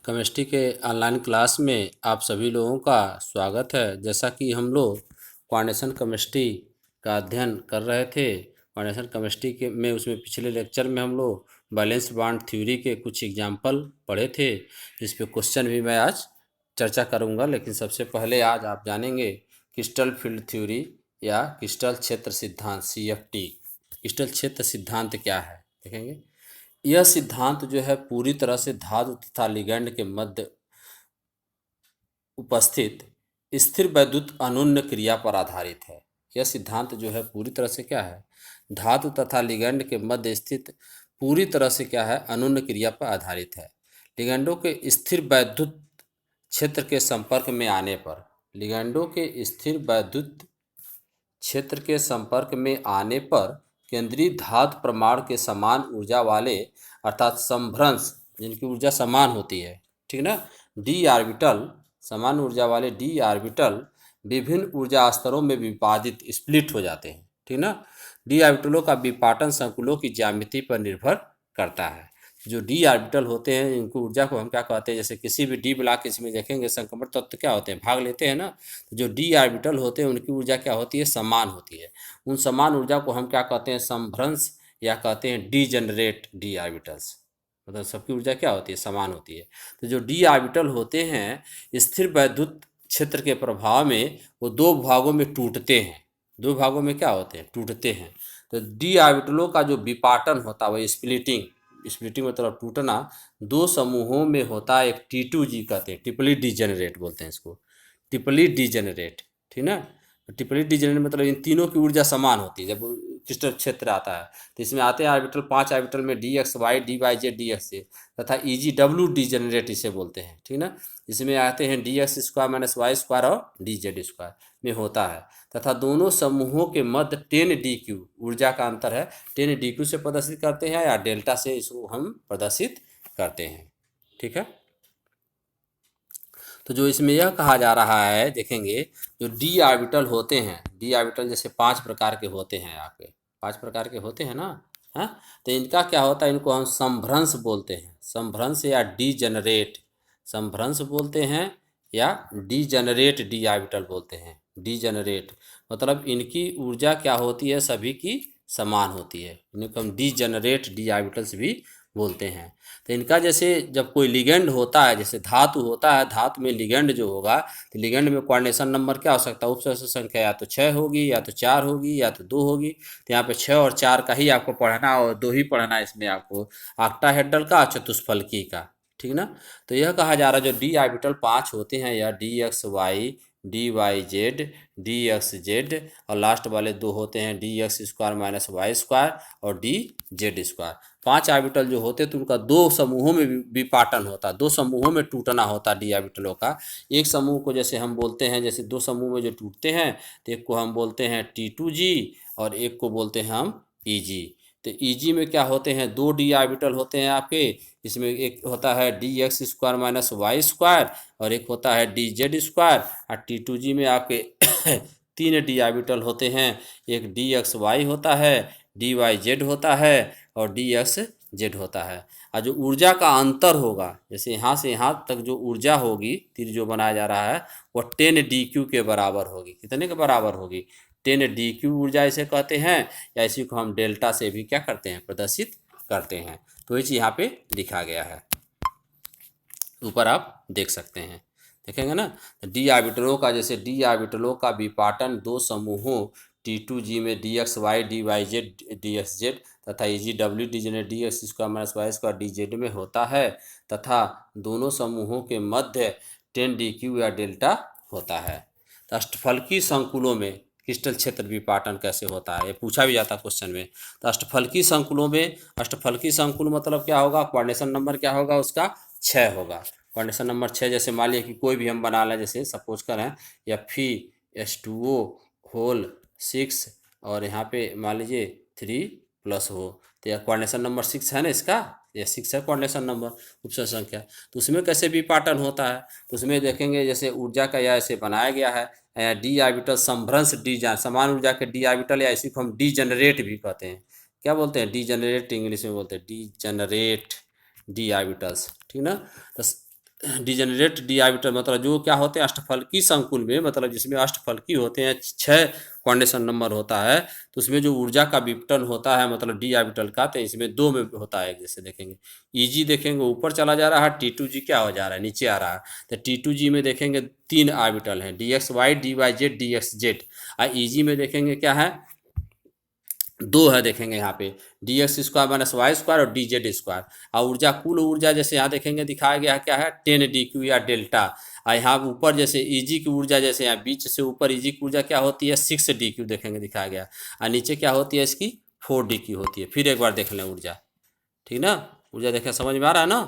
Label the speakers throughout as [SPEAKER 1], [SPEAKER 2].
[SPEAKER 1] Chemistry के online class में आप सभी लोगों का स्वागत है। जैसा कि हम लोग क्वांटेशन केमिस्ट्री का अध्ययन कर रहे थे, क्वांटेशन केमिस्ट्री के में उसमें पिछले लेक्चर में हम लोग बैलेंस बॉन्ड थ्योरी के कुछ एग्जाम्पल पढ़े थे। इस पे क्वेश्चन भी मैं आज चर्चा करूंगा, लेकिन सबसे पहले आज आप जानेंगे क्रिस्टल फील्ड थ्योरी या क्रिस्टल क्षेत्र सिद्धांत CFT। क्रिस्टल क्षेत्र सिद्धांत क्या है देखेंगे। यह सिद्धांत जो है पूरी तरह से धातु तथा लिगैंड के मध्य उपस्थित स्थिर वैद्युत अनुन्य क्रिया पर आधारित है। यह सिद्धांत जो है पूरी तरह से क्या है, धातु तथा लिगैंड के मध्य स्थित पूरी तरह से क्या है, अनुन्य क्रिया पर आधारित है। लिगैंडों के स्थिर वैद्युत क्षेत्र के संपर्क में आने पर, लिगैंडों के स्थिर वैद्युत क्षेत्र के संपर्क में आने पर केंद्रीय धातु प्रमाण के समान ऊर्जा वाले अर्थात समभ्रंश, जिनकी ऊर्जा समान होती है, ठीक ना, डी ऑर्बिटल, समान ऊर्जा वाले डी ऑर्बिटल विभिन्न ऊर्जा स्तरों में विभाजित स्प्लिट हो जाते हैं, ठीक ना। डी ऑर्बिटलों का विपाटन संकुलों की ज्यामिति पर निर्भर करता है। जो डी ऑर्बिटल होते हैं इनको ऊर्जा को हम क्या कहते हैं, जैसे किसी भी डी ब्लॉक इसमें देखेंगे संक्रमण तत्व क्या होते हैं, भाग लेते हैं ना। तो जो डी ऑर्बिटल होते हैं उनकी ऊर्जा क्या होती है, समान होती है। उन समान ऊर्जा को हम क्या कहते हैं, समभ्रंश या कहते हैं डीजेनरेट डी ऑर्बिटल्स। मतलब सबकी ऊर्जा क्या होती है, समान होती है। तो जो डी ऑर्बिटल होते हैं स्थिर वैद्युत क्षेत्र के प्रभाव में वो दो भागों में टूटते हैं। दो भागों में क्या होते हैं, टूटते हैं। तो डी ऑर्बिटलों का जो विपाटन होता है वह स्प्लिटिंग, स्प्लिटिंग मतलब टूटना, दो समूहों में होता है। एक T2G कहते हैं, ट्रिपली डीजेनरेट बोलते हैं इसको, ट्रिपली डीजेनरेट, ठीक ना। ट्रिपली डीजेनरेट मतलब इन तीनों की ऊर्जा समान होती है। जब क्रिस्टल क्षेत्र आता है तो इसमें आते हैं ऑर्बिटल, 5 ऑर्बिटल में DXY DYZ DXZ तथा EGW डीजेनरेट इसे बोलते हैं, ठीक ना। इसमें आते हैं DX² - Y² और DZ² में होता है तथा दोनों समूहों के मध्य 10dq ऊर्जा का अंतर है। 10dq से प्रदर्शित करते हैं या डेल्टा से इसको हम प्रदर्शित करते हैं, ठीक है। तो जो इसमें यह कहा जा रहा है देखेंगे, जो डी ऑर्बिटल होते हैं, डी ऑर्बिटल जैसे 5 प्रकार के होते हैं, आपके 5 प्रकार के होते हैं ना, हाँ। तो इनका क्या होता है, इनको हम समभ्रंश बोलते हैं, समभ्रंश या डीजेनरेट, समभ्रंश बोलते हैं या डीजेनरेट डी ऑर्बिटल बोलते हैं। डीजेनरेट मतलब इनकी ऊर्जा क्या होती है, सभी की समान होती है। इनको हम डीजेनरेट डी ऑर्बिटल्स भी बोलते हैं। तो इनका जैसे जब कोई लिगेंड होता है, जैसे धातु होता है, धातु में लिगेंड जो होगा तो लिगेंड में कोऑर्डिनेशन नंबर क्या हो सकता है, उपसदस्य संख्या या तो 6 होगी या तो 4 होगी या तो 2 होगी। तो यहाँ पे 6 और 4 का ही आपको पढ़ना और 2 ही पढ़ना है इसमें आपको, ऑक्टाहेड्रल का, चतुष्फलकी का, ठीक ना। तो यह कहा जा रहा है जो डी ऑर्बिटल 5 होते हैं या DXY DYZ DXZ और लास्ट वाले 2 होते हैं DX² - Y² और DZ²। 5 ऑर्बिटल जो होते तो उनका 2 समूहों में विपाटन होता, 2 समूहों में टूटना होता डी ऑर्बिटलों का। एक समूह को जैसे हम बोलते हैं, जैसे 2 समूह में जो टूटते हैं तो एक को हम बोलते हैं T2G और एक को बोलते हैं हम EG। तो EG में क्या होते हैं, 2 डी ऑर्बिटल होते हैं आपके। इसमें एक होता है DX² - Y² और एक होता है DZ²। और T2G में आपके 3 डी ऑर्बिटल होते हैं, एक DXY होता है, DYZ होता है और DXZ होता है। और जो ऊर्जा का अंतर होगा, जैसे यहाँ से यहाँ तक जो ऊर्जा होगी, तीर जो बनाया जा रहा है, वो 10dq के बराबर होगी। कितने के बराबर होगी, 10dq ऊर्जा इसे कहते हैं, या इसी को हम डेल्टा से भी क्या करते हैं, प्रदर्शित करते हैं। तो ये चीज़ यहाँ पे लिखा गया है, ऊपर आप देख सकते हैं, देखेंगे ना। डी ऑर्बिटलों का, जैसे डी ऑर्बिटलों का विपाटन 2 समूहों T2G में DXY DYZ DXZ तथा EGW degenerate DX² - Y² DZ में होता है तथा दोनों समूहों के मध्य 10dq या डेल्टा होता है। तो अष्टफलकी संकुलों में क्रिस्टल क्षेत्र विपाटन कैसे होता है, ये पूछा भी जाता क्वेश्चन में। तो अष्टफलकी संकुलों में, अष्टफलकी संकुल मतलब क्या होगा, कोऑर्डिनेशन नंबर क्या होगा उसका, 6 होगा। कोऑर्डिनेशन नंबर 6, जैसे मान लिया कि कोई भी हम बना लें, जैसे सपोज करें FeS2O होल 6 और यहाँ पे मान लीजिए 3+ हो, तो यह कोऑर्डिनेशन नंबर 6 है ना, इसका यह 6 है कोऑर्डिनेशन नंबर, उपसदस्य संख्या। तो उसमें कैसे विपाटन होता है, तो उसमें देखेंगे जैसे ऊर्जा का यह ऐसे बनाया गया है, डी ऑर्बिटल समभ्रंश डी, समान ऊर्जा के डी ऑर्बिटल, या इसी को हम डीजेनरेट भी कहते हैं। क्या बोलते हैं, डीजेनरेट, इंग्लिश में बोलते हैं डीजेनरेट डी ऑर्बिटल्स, ठीक ना। तो डिजेनरेट डी ऑर्बिटल मतलब जो क्या होते हैं अष्टफलकी संकुल में, मतलब जिसमें अष्टफलकी होते हैं, 6 क्वांडेशन नंबर होता है, तो उसमें जो ऊर्जा का विघटन होता है मतलब डी ऑर्बिटल का, तो इसमें 2 में होता है। जैसे देखेंगे ईजी देखेंगे ऊपर चला जा रहा है, टी टू जी क्या हो जा रहा है, नीचे आ रहा है। तो टी टू जी में देखेंगे 3 ऑर्बिटल हैं, D X Y, D Y Z, D X Z. और ईजी में देखेंगे क्या है, 2 है। देखेंगे यहाँ पे D X square minus Y square और डी जेड स्क्वायर। और ऊर्जा, कुल ऊर्जा जैसे यहाँ देखेंगे दिखाया गया है क्या है, 10 डी क्यू या डेल्टा। और यहाँ ऊपर जैसे ईजी की ऊर्जा, जैसे यहाँ बीच से ऊपर ईजी की ऊर्जा क्या होती है, 6 डी क्यू देखेंगे दिखाया गया। और नीचे क्या होती है इसकी, 4 डी क्यू होती है। फिर एक बार देख लें ऊर्जा, ठीक ना, ऊर्जा देखें समझ में आ रहा है ना।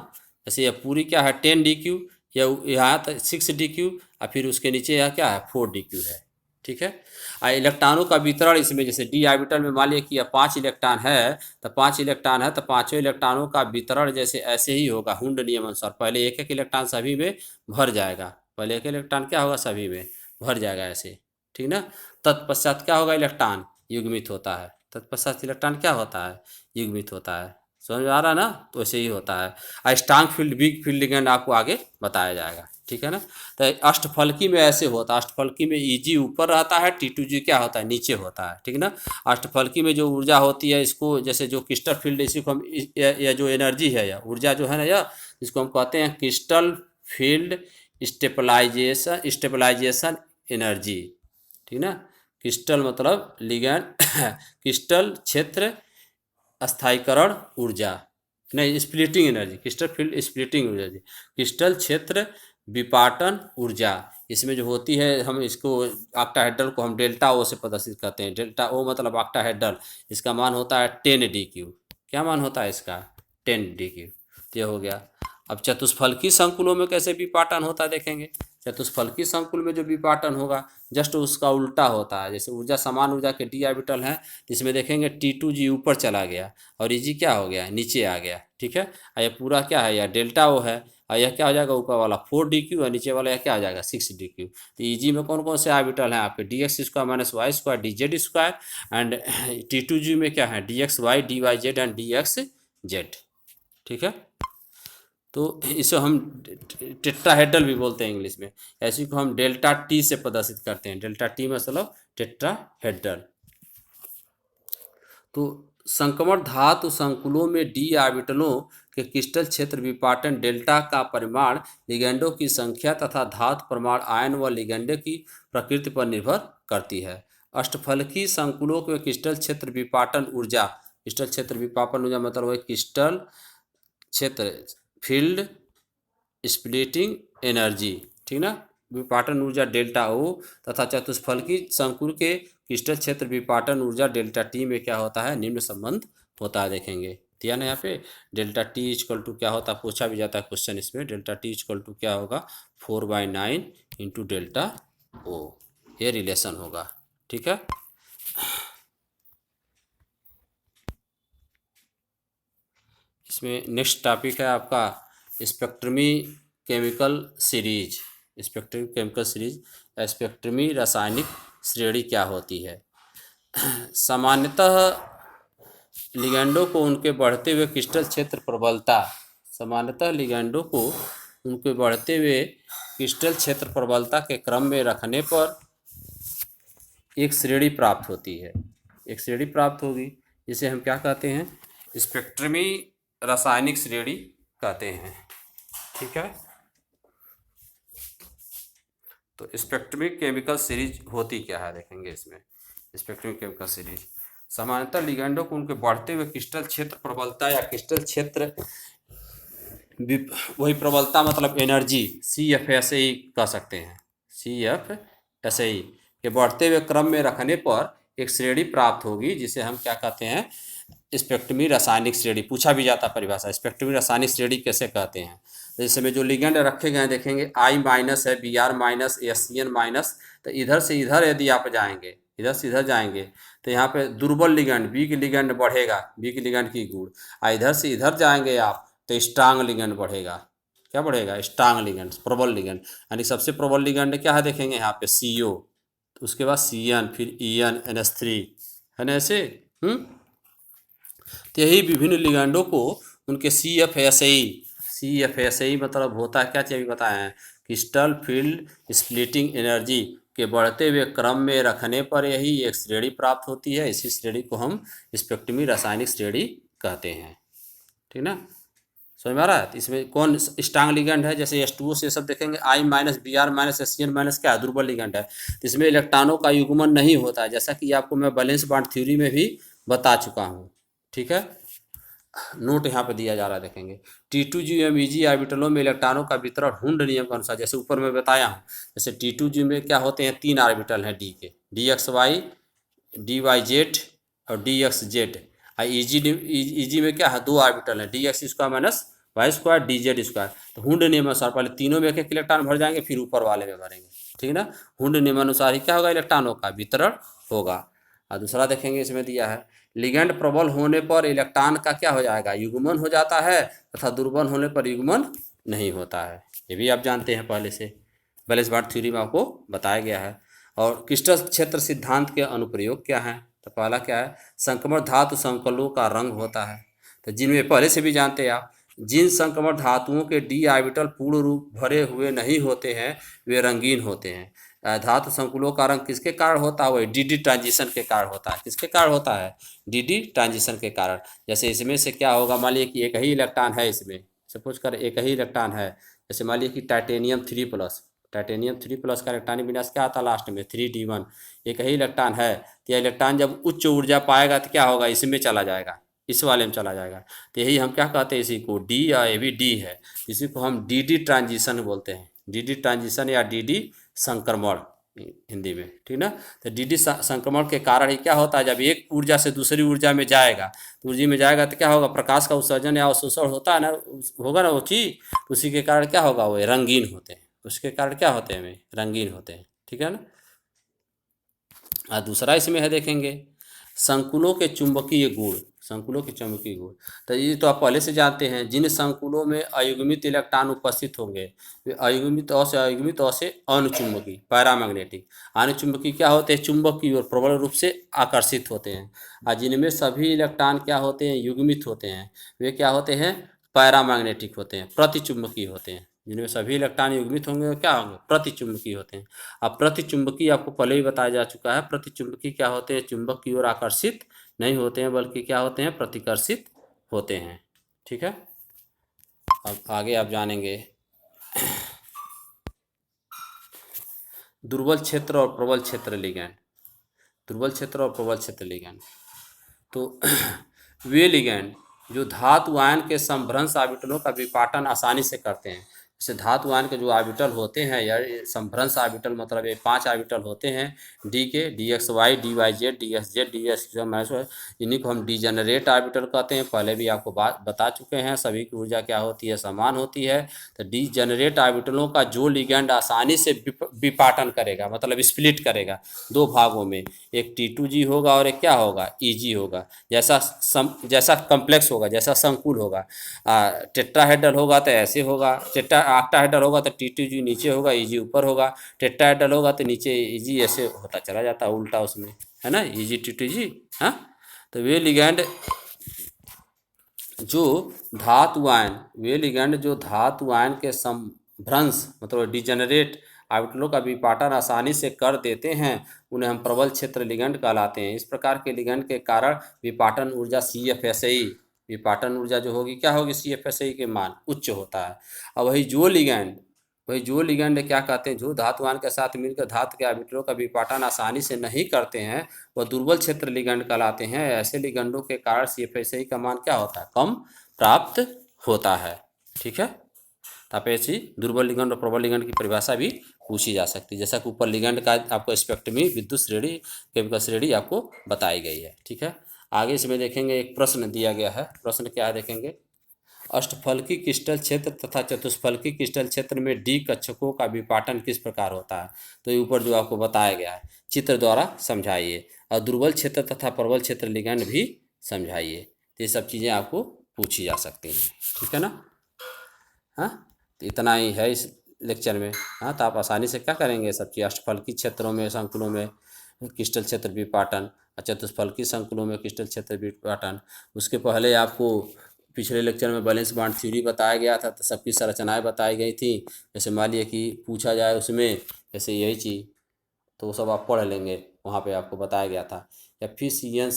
[SPEAKER 1] जैसे यह पूरी क्या है 10 डी क्यू, या यहाँ तक 6 डी क्यू, और फिर उसके नीचे यहाँ क्या है 4 डी क्यू है, ठीक है। इलेक्ट्रॉनों का वितरण इसमें, जैसे डी ऑर्बिटल में मान लिया कि यह 5 इलेक्ट्रॉन है, तो 5 इलेक्ट्रॉन है तो पाँचों इलेक्ट्रॉनों का वितरण जैसे ऐसे ही होगा हुंड नियम अनुसार। पहले एक एक इलेक्ट्रॉन सभी में भर जाएगा, पहले एक इलेक्ट्रॉन क्या होगा सभी में भर जाएगा ऐसे, ठीक ना। तत्पश्चात क्या होगा, इलेक्ट्रॉन युग्मित होता है, तत्पश्चात इलेक्ट्रॉन क्या होता है, युग्मित होता है। समझ में आ रहा है ना, तो ऐसे ही होता है। Strong field, weak field ligand आपको आगे बताया जाएगा, ठीक है ना। तो अष्टफलकी में ऐसे होता है, अष्टफलकी में ईजी ऊपर रहता है, टी टू जी क्या होता है नीचे होता है, ठीक ना। अष्टफलकी में जो ऊर्जा होती है, इसको जैसे जो क्रिस्टल फील्ड, इसी को हम या जो एनर्जी है या ऊर्जा जो है ना, या इसको हम कहते हैं क्रिस्टल फील्ड स्टेबलाइजेशन एनर्जी, ठीक ना। क्रिस्टल मतलब लिगेंड क्रिस्टल क्षेत्र स्थायीकरण ऊर्जा, नहीं splitting energy, crystal field splitting ऊर्जा, क्रिस्टल क्षेत्र विपाटन ऊर्जा। इसमें जो होती है, हम इसको ऑक्टाहेड्रल को हम डेल्टा ओ से प्रदर्शित करते हैं। डेल्टा ओ मतलब ऑक्टाहेड्रल, इसका मान होता है 10 डी क्यू। क्या मान होता है इसका, 10 डी क्यू। ये हो गया। अब चतुष्फलकी संकुलों में कैसे विपाटन होता है देखेंगे। चतुष्फलकी संकुल में जो विपाटन होगा जस्ट उसका उल्टा होता है। जैसे ऊर्जा, समान ऊर्जा के डी ऑर्बिटल हैं, इसमें देखेंगे टी टू जी ऊपर चला गया और ई जी क्या हो गया, नीचे आ गया, ठीक है। और यह पूरा क्या है, यह डेल्टा ओ है, और यह क्या हो जाएगा, ऊपर वाला 4 डी क्यू और नीचे वाला यह क्या हो जाएगा 6 डी क्यू। तो ई जी में कौन कौन से ऑर्बिटल हैं आपके, D X square minus Y square, D Z square. And T two G में क्या है, D X Y, D Y Z and D X Z, ठीक है। तो इसे हम टेट्राहेड्रल भी बोलते हैं इंग्लिश में। ऐसी को हम डेल्टा टी से प्रदर्शित करते हैं, डेल्टा टी मतलब टेट्राहेड्रल। तो संक्रमण धातु संकुलों में डी ऑर्बिटलों के क्रिस्टल क्षेत्र विपाटन डेल्टा का परिमाण लिगेंडों की संख्या तथा धातु परमाणु आयन व लिगेंडों की प्रकृति पर निर्भर करती है। अष्टफलकी संकुलों के क्रिस्टल क्षेत्र विपाटन ऊर्जा, क्रिस्टल क्षेत्र विपाटन ऊर्जा मतलब वह क्रिस्टल क्षेत्र फील्ड स्प्लिटिंग एनर्जी, ठीक ना, विपाटन ऊर्जा डेल्टा ओ, तथा चतुष्फलकी संकुल के क्रिस्टल क्षेत्र विपाटन ऊर्जा डेल्टा टी में क्या होता है, निम्न संबंध होता है। देखेंगे दिया ना यहाँ पे, डेल्टा टी इक्वल टू क्या होता है, पूछा भी जाता है क्वेश्चन इसमें। डेल्टा टी इक्वल टू क्या होगा, 4/9 इंटू डेल्टा ओ, ये रिलेशन होगा, ठीक है। इसमें नेक्स्ट टॉपिक है आपका स्पेक्ट्रमी केमिकल सीरीज। स्पेक्ट्रमी केमिकल सीरीज, स्पेक्ट्रमी रासायनिक श्रेणी क्या होती है। सामान्यतः लिगेंडों को उनके बढ़ते हुए क्रिस्टल क्षेत्र प्रबलता, सामान्यतः लिगेंडों को उनके बढ़ते हुए क्रिस्टल क्षेत्र प्रबलता के क्रम में रखने पर एक श्रेणी प्राप्त होती है, एक श्रेणी प्राप्त होगी, जिसे हम क्या कहते हैं, स्पेक्ट्रमी रासायनिक श्रेणी कहते हैं, ठीक है। तो स्पेक्ट्रमी केमिकल सीरीज होती क्या है देखेंगे इसमें। स्पेक्ट्रमी केमिकल सीरीज सामान्यतः लिगेंडों को उनके बढ़ते हुए क्रिस्टल क्षेत्र प्रबलता या क्रिस्टल क्षेत्र वही प्रबलता मतलब एनर्जी, CFSE कह सकते हैं, CFSE के बढ़ते हुए क्रम में रखने पर एक श्रेणी प्राप्त होगी, जिसे हम क्या कहते हैं, स्पेक्ट्रमी रासायनिक श्रेणी। पूछा भी जाता परिभाषा, स्पेक्ट्रमी रासायनिक श्रेणी कैसे कहते हैं। जैसे में जो लिगेंड रखे गए हैं देखेंगे I- है, Br-, SCN-, तो इधर से इधर यदि आप जाएंगे, इधर से इधर जाएंगे तो यहाँ पे दुर्बल लिगेंड, वीक लिगेंड बढ़ेगा, वीक लिगेंड की गुण। इधर से इधर जाएंगे आप तो स्ट्रांग लिगेंड बढ़ेगा। क्या बढ़ेगा, स्ट्रांग लिगेंड, प्रबल लिगेंड। यानी सबसे प्रबल लिगेंड क्या है देखेंगे यहाँ पे CO, तो उसके बाद CN, फिर EN, NH3 है ना ऐसे। तो यही विभिन्न लिगेंडों को उनके CFSI मतलब होता है क्या चाहिए बताए हैं, क्रिस्टल फील्ड स्प्लिटिंग एनर्जी के बढ़ते हुए क्रम में रखने पर यही एक श्रेणी प्राप्त होती है। इसी श्रेणी को हम स्पेक्ट्रमी रासायनिक श्रेणी कहते हैं। ठीक ना, समझ में आ रहा है। तो इसमें कौन स्ट्रांग लिगेंड है, जैसे H2O से सब देखेंगे I-Br-HCl- क्या है, दुर्बल लिगेंड है। तो इसमें इलेक्ट्रॉनों का युग्मन नहीं होता है, जैसा कि आपको मैं वैलेंस बॉन्ड थ्योरी में भी बता चुका हूँ। ठीक है, नोट यहाँ पे दिया जा रहा है, देखेंगे T2G में Eg ऑर्बिटलों में इलेक्ट्रॉनों का वितरण हुंड नियम के अनुसार, जैसे ऊपर में बताया हूँ। जैसे T2G में क्या होते हैं, 3 ऑर्बिटल हैं डी के, DXY, DYZ और DXZ। और Eg में क्या है, 2 ऑर्बिटल है, DX² माइनस Y² DZ²। तो हुंड नियमानुसार पहले तीनों में एक एक इलेक्ट्रॉन भर जाएंगे, फिर ऊपर वाले में भरेंगे। ठीक है ना, हुंड नियमानुसार ही क्या होगा, इलेक्ट्रॉनों का वितरण होगा। और दूसरा देखेंगे, इसमें दिया है लिगेंड प्रबल होने पर इलेक्ट्रॉन का क्या हो जाएगा, युग्मन हो जाता है, तथा दुर्बल होने पर युग्मन नहीं होता है। ये भी आप जानते हैं पहले से, वैलेंस बॉन्ड थ्योरी में आपको बताया गया है। और क्रिस्टल क्षेत्र सिद्धांत के अनुप्रयोग क्या हैं, तो पहला क्या है, संक्रमण धातु संकुलों का रंग होता है। तो जिनमें पहले से भी जानते हैं आप, जिन संक्रमण धातुओं के डी ऑर्बिटल पूर्ण रूप भरे हुए नहीं होते हैं वे रंगीन होते हैं। धातु संकुलों का रंग किसके कारण होता है, वही डी ट्रांजिशन के कारण होता है। किसके कारण होता है, डी ट्रांजिशन के कारण। जैसे इसमें से क्या होगा, मान लीजिए कि एक ही इलेक्ट्रॉन है इसमें, सपोज कर एक ही इलेक्ट्रॉन है, जैसे मान लीजिए कि टाइटेनियम 3+ का इलेक्ट्रॉनिक विन्यास क्या आता है लास्ट में, 3D1। एक ही इलेक्ट्रॉन है, तो यह इलेक्ट्रॉन जब उच्च ऊर्जा पाएगा तो क्या होगा, इसमें चला जाएगा, इस वाले में चला जाएगा। तो यही हम क्या कहते हैं, इसी को डी, या ये भी डी है, इसी को हम डी ट्रांजिशन बोलते हैं। डी ट्रांजिशन या डी संक्रमण हिंदी में। ठीक ना, तो डी संक्रमण के कारण ही क्या होता है, जब एक ऊर्जा से दूसरी ऊर्जा में जाएगा, तो ऊर्जा में जाएगा तो क्या होगा, प्रकाश का उत्सर्जन या अवशोषण होता है ना, होगा ना वो चीज़, तो उसी के कारण क्या होगा, वो रंगीन होते हैं। उसके कारण क्या होते हैं, वे रंगीन होते हैं। ठीक है ना। दूसरा इसमें है, देखेंगे संकुलों के चुंबकीय गुण। संकुलों के चुंबकीय गुण, तो ये तो आप पहले से जानते हैं, जिन संकुलों में अयुग्मित इलेक्ट्रॉन उपस्थित होंगे वे अयुग्मित और से अनुचुंबकीय पैरामैग्नेटिक। अनुचुंबकीय क्या होते हैं, चुंबक की ओर प्रबल रूप से आकर्षित होते हैं। और जिनमें सभी इलेक्ट्रॉन क्या होते हैं, युग्मित होते हैं, वे क्या होते हैं, पैरामैग्नेटिक होते हैं, प्रतिचुंबकीय होते हैं। जिनमें सभी इलेक्ट्रॉन युग्मित होंगे वो क्या होंगे, प्रतिचुंबकीय होते हैं। अब प्रतिचुंबकीय आपको पहले ही बताया जा चुका है, प्रतिचुंबकीय क्या होते हैं, चुंबक की ओर आकर्षित नहीं होते हैं, बल्कि क्या होते हैं, प्रतिकर्षित होते हैं। ठीक है, अब आगे आप जानेंगे दुर्बल क्षेत्र और प्रबल क्षेत्र लिगैंड। दुर्बल क्षेत्र और प्रबल क्षेत्र लिगैंड, तो वे लिगैंड जो धातु आयन के संभ्रंश ऑर्बिटलों का विपाटन आसानी से करते हैं। जैसे धातु आयन के जो ऑर्बिटल होते हैं यार, संभ्रंश ऑर्बिटल मतलब ये 5 ऑर्बिटल होते हैं डी के, DXY, DYZ, DSZ, DSZ-, इन्हीं को हम डीजेनरेट ऑर्बिटल कहते हैं। पहले भी आपको बात बता चुके हैं, सभी की ऊर्जा क्या होती है, समान होती है। तो डीजेनरेट ऑर्बिटलों का जो लिगैंड आसानी से विपाटन करेगा, मतलब स्प्लिट करेगा 2 भागों में, एक T2G होगा और एक क्या होगा, EG होगा। जैसा कम्प्लेक्स होगा, जैसा संकुल होगा, टेट्राहेड्रल होगा तो ऐसे होगा, ऑक्टाहेड्रल होगा तो T2G नीचे होगा, EG ऊपर होगा। टेट्राहेड्रल होगा तो नीचे EG ऐसे होता चला जाता है उल्टा उसमें, है ना, EG T2G। हाँ, तो वे लिगैंड जो धातु आयन, वे लिगैंड जो धातु आयन के संभ्रंश मतलब डिजेनरेट ऑर्बिटलों का विपाटन आसानी से कर देते हैं, उन्हें हम प्रबल क्षेत्र लिगैंड कहलाते हैं। इस प्रकार के लिगैंड के कारण विपाटन ऊर्जा CFSI, विपाटन ऊर्जा जो होगी क्या होगी, CFSI के मान उच्च होता है। और वही जो लिगैंड क्या कहते हैं, जो धातु आयन के साथ मिलकर धातु के ऑर्बिटलों का विपाटन आसानी से नहीं करते हैं, वह दुर्बल क्षेत्र लिगैंड कहलाते हैं। ऐसे लिगैंडों के कारण CFSI का मान क्या होता है, कम प्राप्त होता है। ठीक है, तो आप ऐसी दुर्बल लिगैंड और प्रबल लिगैंड की परिभाषा भी पूछी जा सकती है, जैसा कि ऊपर लिगैंड का आपको स्पेक्ट्रमी विद्युत श्रेणी केमिकल श्रेणी आपको बताई गई है। ठीक है, आगे इसमें देखेंगे एक प्रश्न दिया गया है। प्रश्न क्या है, देखेंगे अष्टफलकी क्रिस्टल क्षेत्र तथा चतुष्फलकी क्रिस्टल क्षेत्र में डी कक्षकों का विपाटन किस प्रकार होता है। तो ये ऊपर जो आपको बताया गया है, चित्र द्वारा समझाइए, और दुर्बल क्षेत्र तथा प्रबल क्षेत्र लिगैंड भी समझाइए। तो ये सब चीज़ें आपको पूछी जा सकती हैं। ठीक है ना। हाँ, तो इतना ही है इस लेक्चर में। हाँ, तो आप आसानी से क्या करेंगे, सब चीज़ अष्टफलकी क्षेत्रों में संकुलों में क्रिस्टल क्षेत्र विपाटन, चतुष्फलकी संकुलों में क्रिस्टल क्षेत्र विपाटन। उसके पहले आपको पिछले लेक्चर में बैलेंस बॉन्ड थ्योरी बताया गया था, तो सबकी संरचनाएं बताई गई थी। जैसे मान लिया कि पूछा जाए उसमें जैसे यही चीज़, तो वो सब आप पढ़ लेंगे, वहाँ पे आपको बताया गया था। Fe4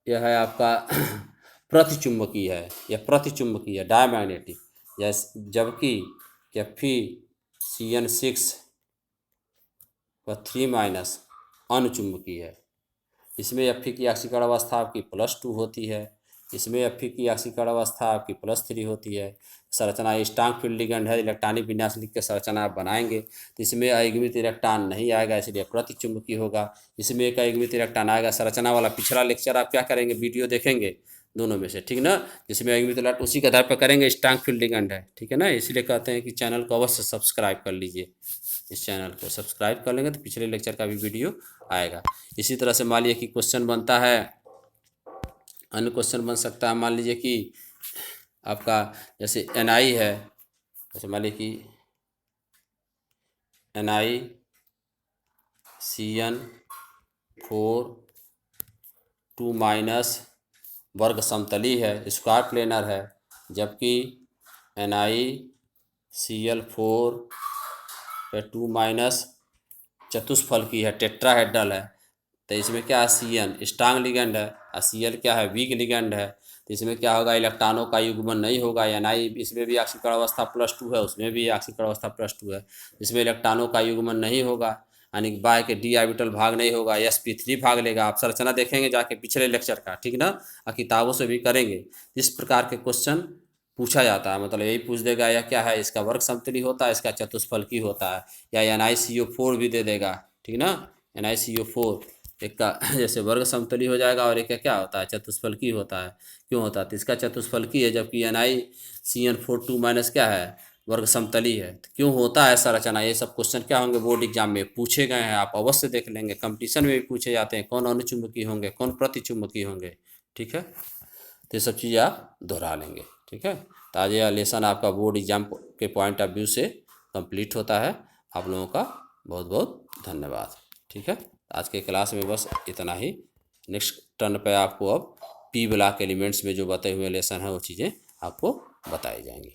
[SPEAKER 1] यह है आपका प्रतिचुंबकीय है, यह प्रतिचुंबकीय है, डायमैग्नेटिक। जबकि Fe3 अनुचुंबकीय है। इसमें Fe की आक्सीकरण अवस्था आपकी +2 होती है, इसमें Fe की आक्सीकरण अवस्था आपकी +3 होती है। संरचना स्ट्रांग फील्ड लिगेंड है, इलेक्ट्रॉनिक विन्यास लिख के संरचना आप बनाएंगे तो इसमें अयुग्मित इलेक्ट्रॉन नहीं आएगा, इसलिए प्रतिचुंबकीय होगा। इसमें एक अयुग्मित इलेक्ट्रॉन आएगा। संरचना वाला पिछला लेक्चर आप क्या करेंगे, वीडियो देखेंगे दोनों में से, ठीक ना। जिसमें अयुग्मित इलेक्ट्रॉन उसी के आधार पर करेंगे, स्ट्रांग फील्ड लिगेंड है, ठीक है ना। इसलिए कहते हैं कि चैनल को अवश्य सब्सक्राइब कर लीजिए। इस चैनल को सब्सक्राइब कर लेंगे तो पिछले लेक्चर का भी वीडियो आएगा। इसी तरह से मान लीजिए कि क्वेश्चन बनता है, अन्य क्वेश्चन बन सकता है। मान लीजिए कि आपका जैसे Ni है, जैसे मान लीजिए कि NiCN4 2- वर्ग समतली है, स्क्वायर प्लेनर है। जबकि NiCl4 2- चतुष्फलकी है, टेट्राहेड्रल है। तो इसमें क्या है, Cn स्ट्रांग लिगेंड है और Cl क्या है, वीक लिगेंड है। तो इसमें क्या होगा, इलेक्ट्रॉनों का युग्मन नहीं होगा। Ni इसमें भी आक्सीकरण अवस्था +2 है, उसमें भी आक्सीकरण अवस्था +2 है, इसमें इलेक्ट्रॉनों का युग्मन नहीं होगा, यानी बाय के d ऑर्बिटल भाग नहीं होगा, sp3 भाग लेगा। आप संरचना देखेंगे जाके पिछले लेक्चर का, ठीक ना, और किताबों से भी करेंगे। इस प्रकार के क्वेश्चन पूछा जाता है, मतलब यही पूछ देगा यह क्या है, इसका वर्ग समतली होता है, इसका चतुष्फलकी होता है, या NiCO4 भी दे देगा, ठीक ना। NiCO4 एक का जैसे वर्ग समतली हो जाएगा और एक का क्या होता है, चतुष्फलकी होता है। क्यों होता है, तो इसका चतुष्फलकी है, जबकि NiCN4 2- क्या है, वर्ग समतली है। तो क्यों होता है संरचना, ये सब क्वेश्चन क्या होंगे, बोर्ड एग्जाम में पूछे गए हैं, आप अवश्य देख लेंगे। कंपटीशन में भी पूछे जाते हैं, कौन अनुचुंबकीय होंगे, कौन प्रतिचुंबकीय होंगे, ठीक है। तो ये सब चीज़ आप दोहरा लेंगे, ठीक है। तो आज यह लेसन आपका बोर्ड एग्जाम के पॉइंट ऑफ व्यू से कंप्लीट होता है। आप लोगों का बहुत बहुत धन्यवाद, ठीक है। आज के क्लास में बस इतना ही। नेक्स्ट टर्न पे आपको अब पी ब्लॉक एलिमेंट्स में जो बताए हुए लेसन है वो चीज़ें आपको बताई जाएंगी।